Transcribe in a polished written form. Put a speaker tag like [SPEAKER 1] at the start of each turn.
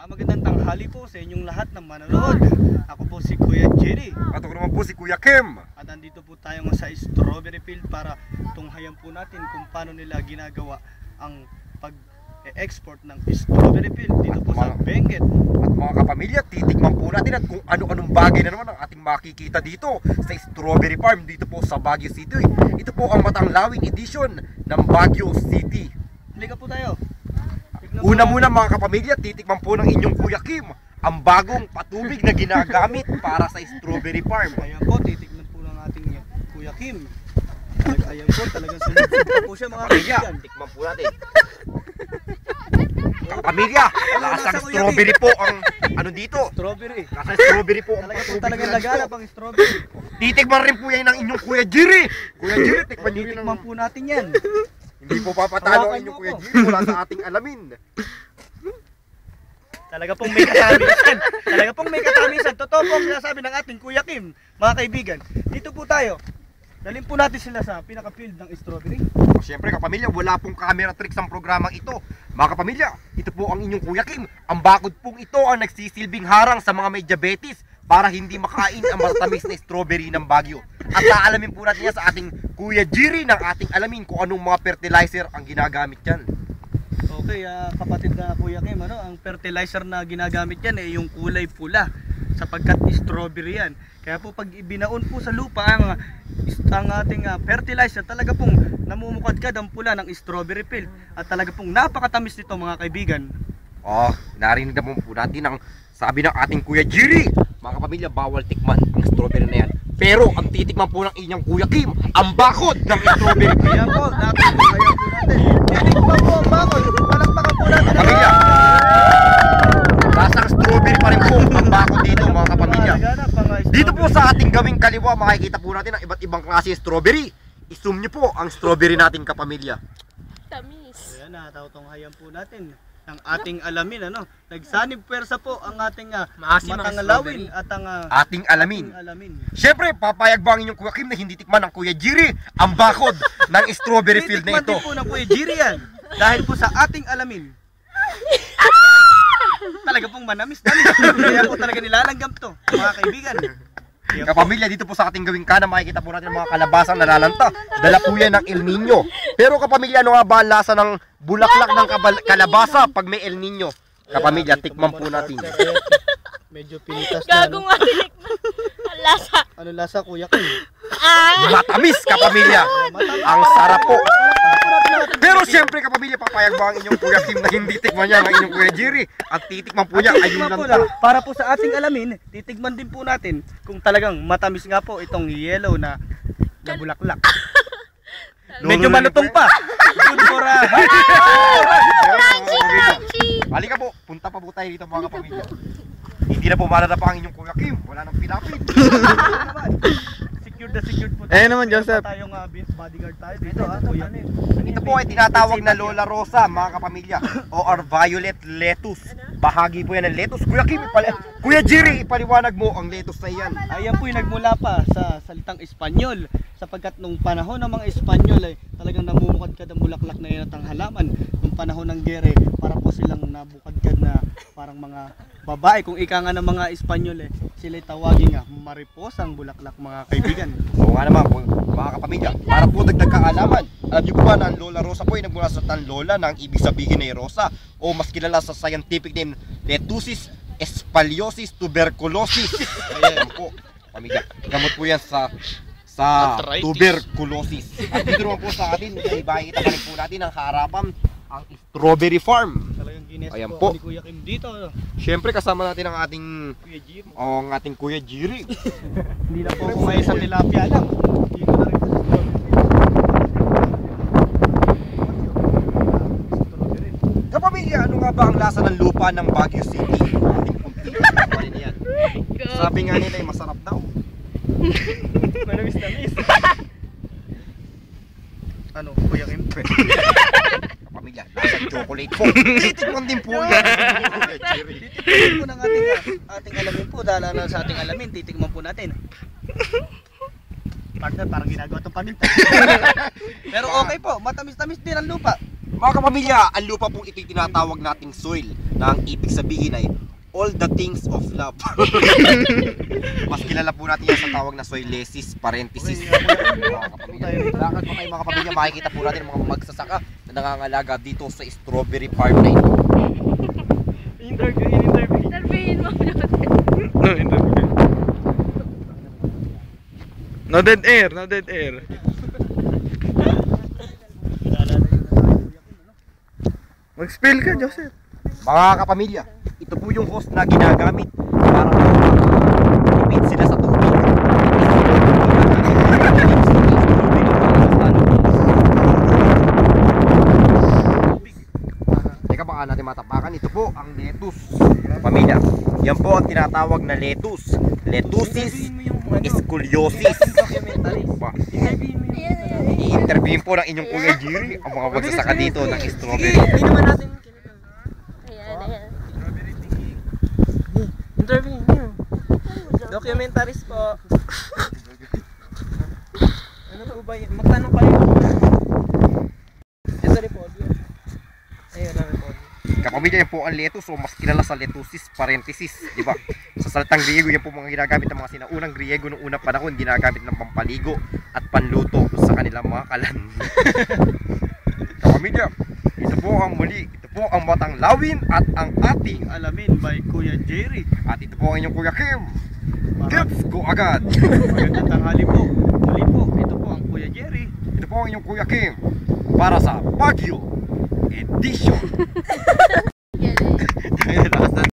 [SPEAKER 1] Magandang tanghali po sa inyong lahat ng manonood. Ako po si Kuya Jerry.
[SPEAKER 2] At ako naman po si Kuya Kim.
[SPEAKER 1] At nandito po tayo sa strawberry field para tunghayan po natin kung paano nila ginagawa ang pag-export ng strawberry field dito po sa Benguet.
[SPEAKER 2] At mga kapamilya, titikman po natin at kung ano-anong bagay na naman ang ating makikita dito sa strawberry farm dito po sa Baguio City. Ito po ang Matanglawin edition ng Baguio City.
[SPEAKER 1] Halika po tayo.
[SPEAKER 2] Una muna mga kapamilya, titikman po ng inyong Kuya Kim ang bagong patubig na ginagamit para sa strawberry farm.
[SPEAKER 1] Ayan po, titignan po ng ating Kuya Kim. Ayan po, talagang sunod-sunod pa po siya mga kaibigan.
[SPEAKER 2] Tikman po natin. Kapamilya, lasang strawberry po ang ano dito.
[SPEAKER 1] Strawberry.
[SPEAKER 2] Lasang strawberry po ang patubig.
[SPEAKER 1] Talagang laganap ang strawberry.
[SPEAKER 2] Titikman rin po yan ng inyong Kuya Jerry. Kuya Jerry,
[SPEAKER 1] tikman po natin yan.
[SPEAKER 2] Hindi po papatalo ang inyong Kuya Jerry mula sa ating alamin.
[SPEAKER 1] Talaga pong may katamisan. Talaga pong may katamisan. Totoo po ang sinasabi ng ating Kuya Kim. Mga kaibigan, dito po tayo. Dalhin po natin sila sa pinaka-field ng strawberry.
[SPEAKER 2] Siyempre kapamilya, wala pong camera tricks ang programang ito. Mga kapamilya, ito po ang inyong Kuya Kim. Ang bakod pong ito ang nagsisilbing harang sa mga may diabetes para hindi makain ang matamis na strawberry ng Baguio. At aalamin po natin yan sa ating Kuya Jerry ng ating alamin kung anong mga fertilizer ang ginagamit yan.
[SPEAKER 1] Okay, kapatid na Kuya Kim, ang fertilizer na ginagamit yan ay yung kulay pula sapagkat strawberry yan. Kaya po pag ibinaon po sa lupa ang ating fertilizer, talaga pong namumukadkad ang pula ng strawberry field at talaga pong napakatamis nito mga kaibigan.
[SPEAKER 2] Narinig na po natin ang sabi ng ating Kuya Jerry. Mga kapamilya, bawal tikman ang strawberry na yan. Pero ang titikman po ng inyong Kuya Kim, ang bakod ng strawberry.
[SPEAKER 1] Ayan po, natin po natin. Titikman po ang bakod. Palakpakan po natin.
[SPEAKER 2] Kapamilya, lasang strawberry pa rin po ang bakod dito mga kapamilya. Dito po sa ating gawing kaliwa, makikita po natin ang iba't ibang klase strawberry. I-zoom nyo po ang strawberry natin kapamilya.
[SPEAKER 3] Tamis.
[SPEAKER 1] Ayan, natutunghayan po natin ang ating alamin, nagsanib pwersa po ang ating Matanglawin at ang
[SPEAKER 2] ating alamin. Siyempre, papayag ba ang inyong Kuya Kim na hindi tikman ng Kuya Jerry ang bakod ng strawberry field na ito?
[SPEAKER 1] Titikman din po ng Kuya Jerry yan dahil po sa ating alamin. Talaga pong manamis-namis. Kaya po talaga nilalanggam to, mga kaibigan.
[SPEAKER 2] Kapamilya, dito po sa ating gawing kanan, makikita po natin ang mga kalabasang nalalanta. Dala po yan ng El Nino. Pero kapamilya, ano nga ba ang lasa ng bulaklak ng kalabasa pag may El Nino? Kapamilya, tikman po natin.
[SPEAKER 1] Medyo pinitas na.
[SPEAKER 3] Gagong matikman. Ang lasa.
[SPEAKER 1] Ano lasa, Kuya Kim?
[SPEAKER 2] Matamis, kapamilya. Ang sarap po. Pero siyempre kapamilya, papayag ba ang inyong Kuya Kim na hindi tikman niya ang inyong Kuya Jerry? At titikman po niya, ayun lang po.
[SPEAKER 1] Para po sa ating alamin, titikman din po natin kung talagang matamis nga po itong yellow na bulaklak. Medyo malutong pa. Good for
[SPEAKER 2] halika po, punta pa po tayo dito mga kapamilya. Hindi na po malalapa ang inyong Kuya Kim. Wala nang pilapit.
[SPEAKER 1] Secured po tayo.
[SPEAKER 4] Eh naman Joseph.
[SPEAKER 1] Tayong bodyguard tayo dito Kuya.
[SPEAKER 2] Ito po ay tinatawag na Lola Rosa mga kapamilya or violet lettuce. Bahagi po yan ng lettuce. Kuya Jerry, ipaliwanag mo ang lettuce na yan.
[SPEAKER 1] Ayan po yung nagmula pa sa salitang Espanyol sapagkat nung panahon ng mga Espanyol ay talagang namumukadkad ang bulaklak na yan at ang halaman. Nung panahon ng gere, para po silang nabukadkad na parang mga babae. Kung ika nga ng mga Espanyol sila'y tawagin nga mariposang bulaklak mga kaibigan.
[SPEAKER 2] Oo nga naman mga kapamilya, para po dagdag kaalaman. Alam niyo po ba na ang Lola Rosa po ay nagmula sa tan Lola na ang ibig sabihin ay Rosa o mas kilala sa scientific name Lettucis espaliosis tuberculosis. Ayan po pamilya, gamot po yan sa tuberculosis. At dito naman po sa atin, makikita pa rin po natin ang harapan ang strawberry farm.
[SPEAKER 1] Talagang gines
[SPEAKER 2] ayan
[SPEAKER 1] po
[SPEAKER 2] po
[SPEAKER 1] ni Kuya Kim dito.
[SPEAKER 2] Siyempre kasama natin ang ating
[SPEAKER 1] Kuya Jerry.
[SPEAKER 2] ang ating Kuya Jerry.
[SPEAKER 1] Hindi na po kumain sa tilapia lang. Dito na rin sa strawberry.
[SPEAKER 2] Kapamilya, ano nga ba ang lasa ng lupa ng Baguio City? Sabi nga nila ay masarap daw.
[SPEAKER 1] Manamis-namis. Ano, Kuya Kim?
[SPEAKER 2] Kapamilya, lasang chocolate po. Titikman din po yan.
[SPEAKER 1] Titikman po ng ating alamin po. Dahil sa ating alamin, titikman po natin. Partner, parang ginagawa itong paminta. Pero okay po, matamis-tamis din ang lupa.
[SPEAKER 2] Mga kapamilya, ang lupa pong ito'y tinatawag nating soil na ang ibig sabihin ay all the things of love. Mas kilala po natin yan sa tawag na soilesis, parenthesis. Mga kapamilya, lakad pa kayo mga kapamilya, makikita po natin ang mga magsasaka na nangangalaga dito sa strawberry farm na ito.
[SPEAKER 3] Interviewin mo.
[SPEAKER 4] No, interview. No dead air, no dead air. Mag-spill ka, Joseph.
[SPEAKER 2] Mga kapamilya, ito po yung hose na ginagamit para tipid sila sa tubig. Teka, baka natin matapakan. Ito po ang lettuce. Pamilya, yan po ang tinatawag na lettuce. Lettuces scoliosis. Ba, i-interviewin po ng inyong Kuya Jiri ang mga magsasaka dito ng strawberry.
[SPEAKER 3] Hindi naman natin Ayan, ayan.
[SPEAKER 5] Interview niyo. Documentaries po. Ano po ba yun? Magtanong kayo. Ito report yun. Ayun ang report.
[SPEAKER 2] Kapamilya, yan po ang lettuce o mas kilala sa lettuces parenthesis, di ba? Sa salitang Griego, yan po mga ginagamit ng mga sinaunang Griego noong unang panahon, ginagamit ng pampaligo at panluto sa kanilang mga kalan. Kapamilya, ito po ang muli, ito po ang Batang Lawin at ang ating
[SPEAKER 1] Alamin by Kuya Jerry.
[SPEAKER 2] at ito po ang inyong Kuya Kim. Let's go agad!
[SPEAKER 1] Magandang tanghali po. Muli po, ito po ang Kuya Jerry.
[SPEAKER 2] Ito po ang inyong Kuya Kim para sa Baguio Edition.